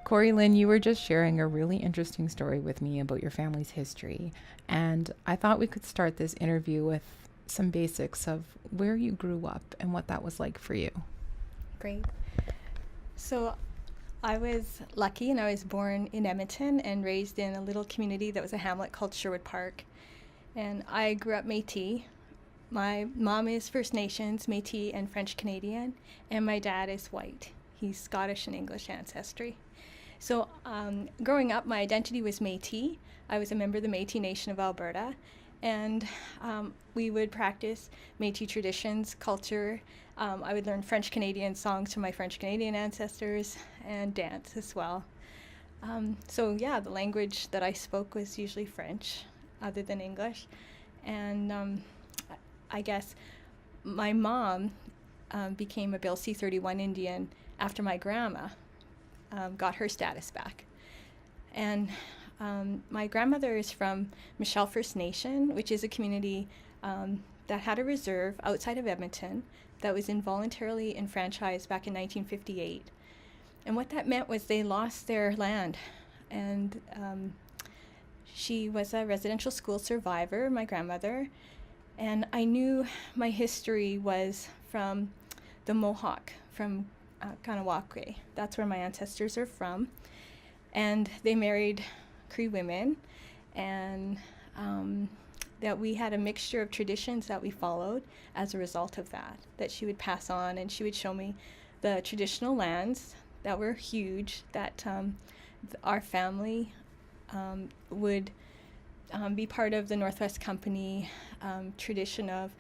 Korie-Lyn, you were just sharing a really interesting story with me about your family's history, and I thought we could start this interview with some basics of where you grew up and what that was like for you. Great. So I was lucky and I was born in Edmonton and raised in a little community that was a hamlet called Sherwood Park. And I grew up Métis. My mom is First Nations, Métis and French Canadian, and my dad is white. He's Scottish and English ancestry. So growing up, my identity was Métis. I was a member of the Métis Nation of Alberta, and we would practice Métis traditions, culture. I would learn French Canadian songs from my French Canadian ancestors and dance as well. So yeah, the language that I spoke was usually French, other than English. And I guess my mom became a Bill C-31 Indian after my grandma got her status back. And my grandmother is from Michelle First Nation, which is a community that had a reserve outside of Edmonton that was involuntarily enfranchised back in 1958. And what that meant was they lost their land. And she was a residential school survivor, my grandmother. And I knew my history was from the Mohawk, from âcimostakewin. That's where my ancestors are from. And they married Cree women, and that we had a mixture of traditions that we followed as a result of that, that she would pass on, and she would show me the traditional lands that were huge, that our family would be part of the Northwest Company tradition of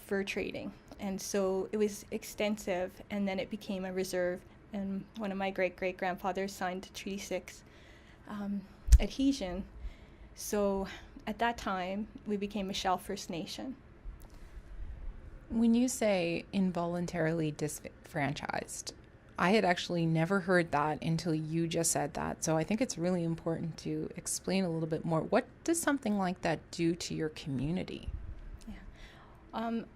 fur trading. And so it was extensive, and then it became a reserve, and one of my great-great-grandfathers signed Treaty 6 adhesion. So at that time, we became Michelle First Nation. When you say involuntarily disfranchised, I had actually never heard that until you just said that. So I think it's really important to explain a little bit more. What does something like that do to your community?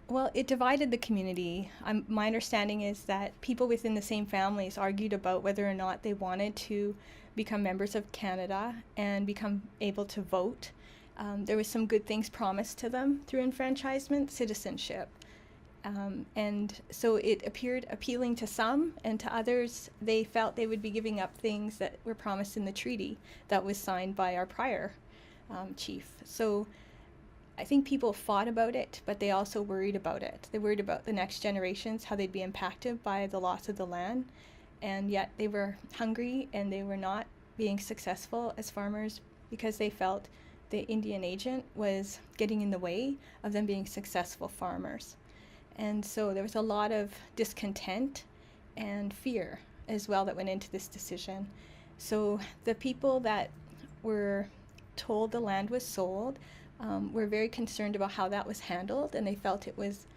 Well, it divided the community. My understanding is that people within the same families argued about whether or not they wanted to become members of Canada and become able to vote. There was some good things promised to them through enfranchisement, citizenship. And so it appeared appealing to some, and to others, they felt they would be giving up things that were promised in the treaty that was signed by our prior chief. So I think people fought about it, but they also worried about it. They worried about the next generations, how they'd be impacted by the loss of the land, and yet they were hungry and they were not being successful as farmers because they felt the Indian agent was getting in the way of them being successful farmers. And so there was a lot of discontent and fear as well that went into this decision. So the people that were told the land was sold were very concerned about how that was handled, and they felt it was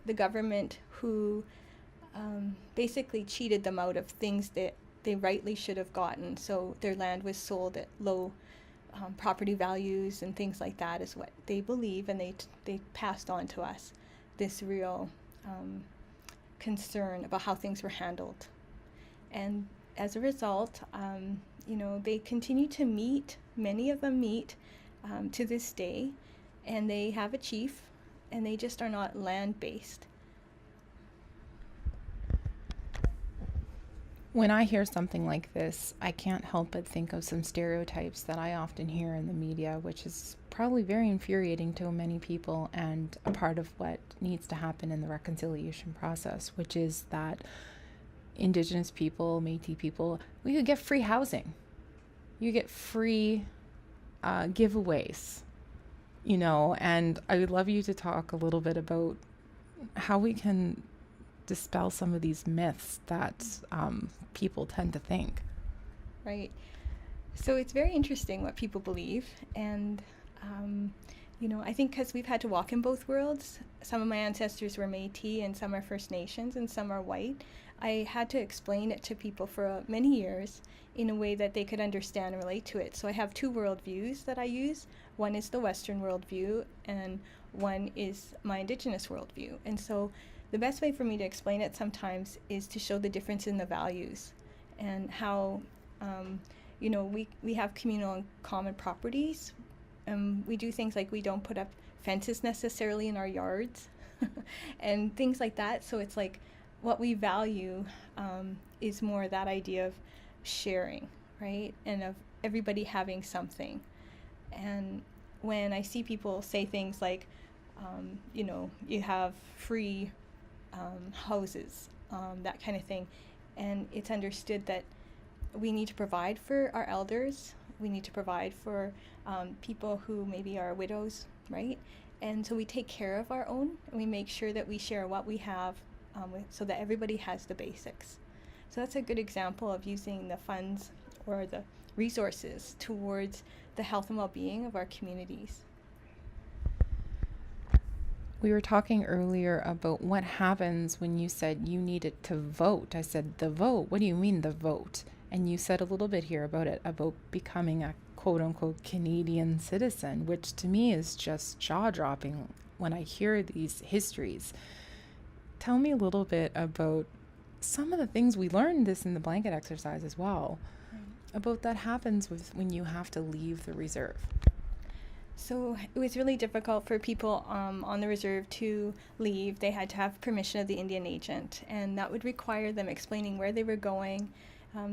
the government who basically cheated them out of things that they rightly should have gotten. So their land was sold at low property values and things like that is what they believe, and they passed on to us this real concern about how things were handled. And as a result, they continue to meet, many of them meet to this day, and they have a chief, and they just are not land-based. When I hear something like this, I can't help but think of some stereotypes that I often hear in the media, which is probably very infuriating to many people and a part of what needs to happen in the reconciliation process, which is that Indigenous people, Métis people, we could get free housing. You get free giveaways, and I would love you to talk a little bit about how we can dispel some of these myths that people tend to think. Right. So it's very interesting what people believe, and I think because we've had to walk in both worlds, some of my ancestors were Métis and some are First Nations and some are white. I had to explain it to people for many years in a way that they could understand and relate to it. So I have two worldviews that I use. One is the Western worldview, and one is my Indigenous worldview. And so the best way for me to explain it sometimes is to show the difference in the values. and how, we have communal and common properties. We do things like we don't put up fences necessarily in our yards and things like that. So it's like what we value is more that idea of sharing, right? And of everybody having something. And when I see people say things like, you have free houses, that kind of thing, and it's understood that we need to provide for our elders, we need to provide for people who maybe are widows, right? And so we take care of our own, and we make sure that we share what we have so that everybody has the basics. So that's a good example of using the funds or the resources towards the health and well-being of our communities. We were talking earlier about what happens when you said you needed to vote. I said, the vote? What do you mean, the vote? And you said a little bit here about it, about becoming a quote-unquote Canadian citizen, which to me is just jaw-dropping when I hear these histories. Tell me a little bit about some of the things we learned this in the blanket exercise as well, about that happens when you have to leave the reserve. So it was really difficult for people on the reserve to leave. They had to have permission of the Indian agent, and that would require them explaining where they were going.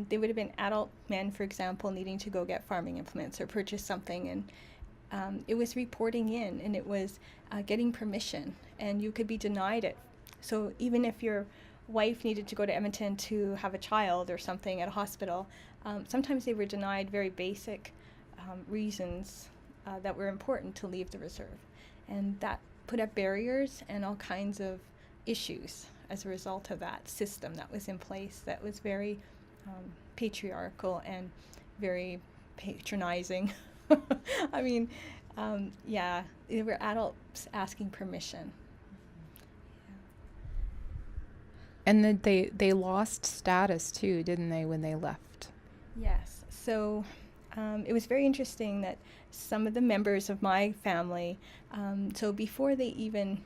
They would have been adult men, for example, needing to go get farming implements or purchase something, and it was reporting in, and it was getting permission, and you could be denied it. So even if your wife needed to go to Edmonton to have a child or something at a hospital, sometimes they were denied very basic reasons that were important to leave the reserve. And that put up barriers and all kinds of issues as a result of that system that was in place that was very patriarchal and very patronizing. I mean, there were adults asking permission. And then they lost status too, didn't they, when they left? Yes. So it was very interesting that some of the members of my family, so before they even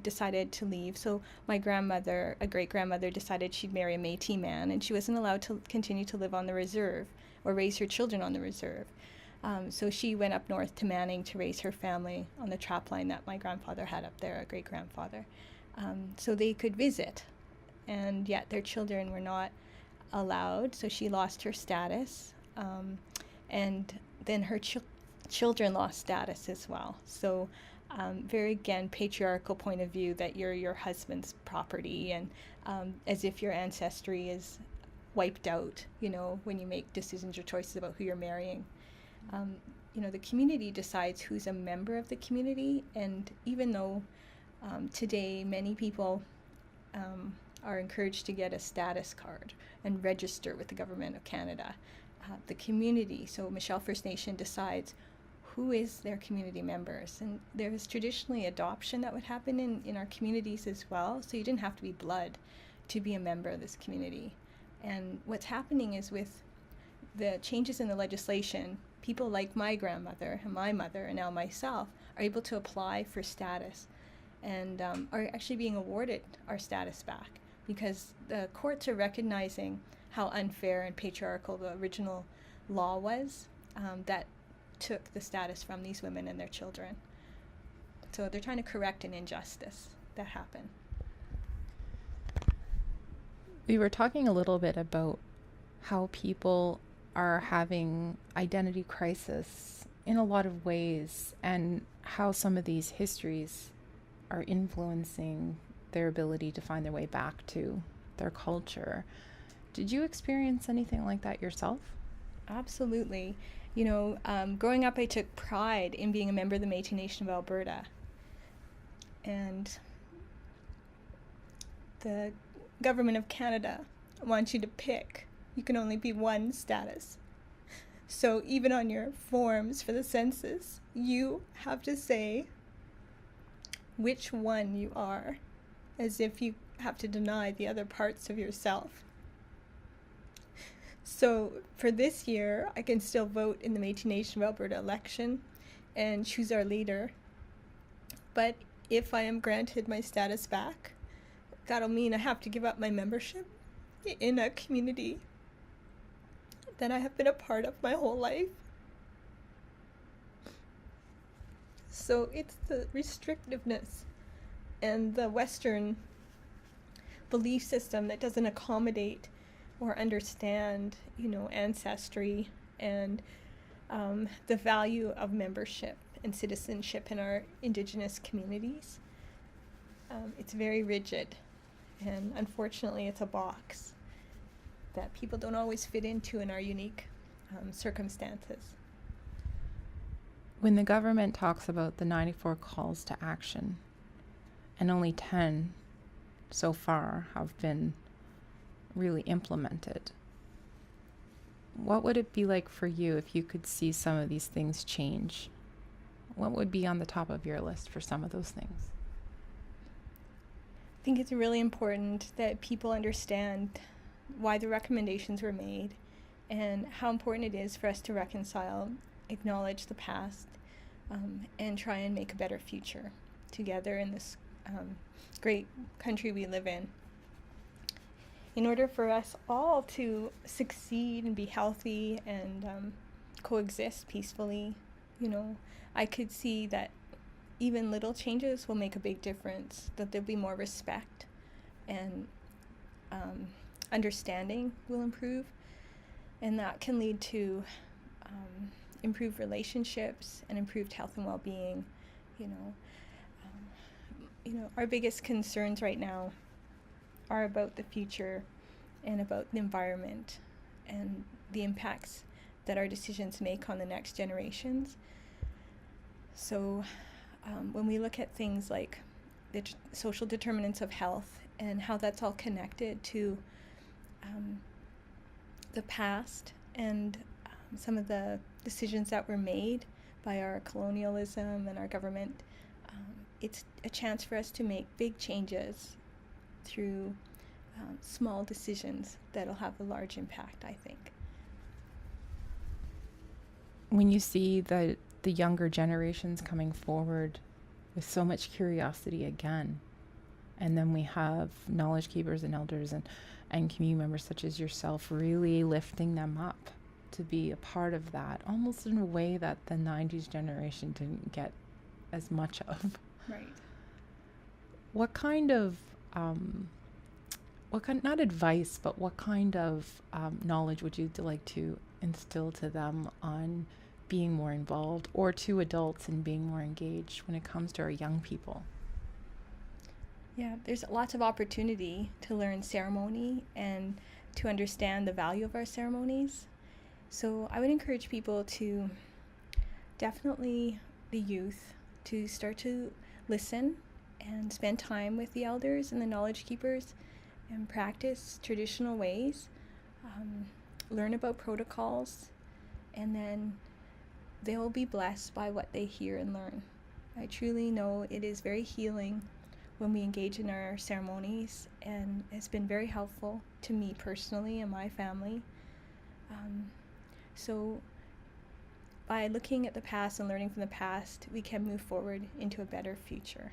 decided to leave, so my grandmother, a great-grandmother, decided she'd marry a Métis man, and she wasn't allowed to continue to live on the reserve or raise her children on the reserve. So she went up north to Manning to raise her family on the trap line that my grandfather had up there, a great-grandfather. So they could visit, and yet their children were not allowed, so she lost her status, and then her children lost status as well. So very, again, patriarchal point of view that you're your husband's property, and as if your ancestry is wiped out, when you make decisions or choices about who you're marrying. The community decides who's a member of the community, and even though today many people are encouraged to get a status card and register with the Government of Canada, the community, so Michelle First Nation, decides who is their community members. And there was traditionally adoption that would happen in our communities as well, so you didn't have to be blood to be a member of this community. And what's happening is with the changes in the legislation, people like my grandmother and my mother and now myself are able to apply for status and are actually being awarded our status back because the courts are recognizing how unfair and patriarchal the original law was that took the status from these women and their children. So they're trying to correct an injustice that happened. We were talking a little bit about how people are having identity crisis in a lot of ways and how some of these histories are influencing their ability to find their way back to their culture. Did you experience anything like that yourself? Absolutely. Growing up, I took pride in being a member of the Métis Nation of Alberta. And the Government of Canada wants you to pick. You can only be one status. So even on your forms for the census, you have to say which one you are, as if you have to deny the other parts of yourself. So for this year, I can still vote in the Métis Nation of Alberta election and choose our leader. But if I am granted my status back, that'll mean I have to give up my membership in a community that I have been a part of my whole life. So it's the restrictiveness and the Western belief system that doesn't accommodate or understand, ancestry and the value of membership and citizenship in our Indigenous communities. It's very rigid, and unfortunately it's a box that people don't always fit into in our unique circumstances. When the government talks about the 94 calls to action, and only 10 so far have been really implemented, what would it be like for you if you could see some of these things change? What would be on the top of your list for some of those things? I think it's really important that people understand why the recommendations were made and how important it is for us to reconcile, acknowledge the past, and try and make a better future together in this great country we live in. In order for us all to succeed and be healthy and coexist peacefully, I could see that even little changes will make a big difference, that there'll be more respect and understanding will improve, and that can lead to improved relationships and improved health and well-being. Our biggest concerns right now are about the future and about the environment and the impacts that our decisions make on the next generations. So when we look at things like the social determinants of health and how that's all connected to the past and some of the decisions that were made by our colonialism and our government, it's a chance for us to make big changes through small decisions that'll have a large impact, I think. When you see the younger generations coming forward with so much curiosity again, and then we have knowledge keepers and elders and community members such as yourself really lifting them up to be a part of that, almost in a way that the 90s generation didn't get as much of. Right. What kind of not advice, but what kind of knowledge would you like to instill to them on being more involved, or to adults in being more engaged when it comes to our young people? Yeah, there's lots of opportunity to learn ceremony and to understand the value of our ceremonies. So I would encourage people to, definitely the youth, to start to listen and spend time with the elders and the knowledge keepers and practice traditional ways, learn about protocols, and then they will be blessed by what they hear and learn. I truly know it is very healing when we engage in our ceremonies, and it's been very helpful to me personally and my family. So by looking at the past and learning from the past, we can move forward into a better future.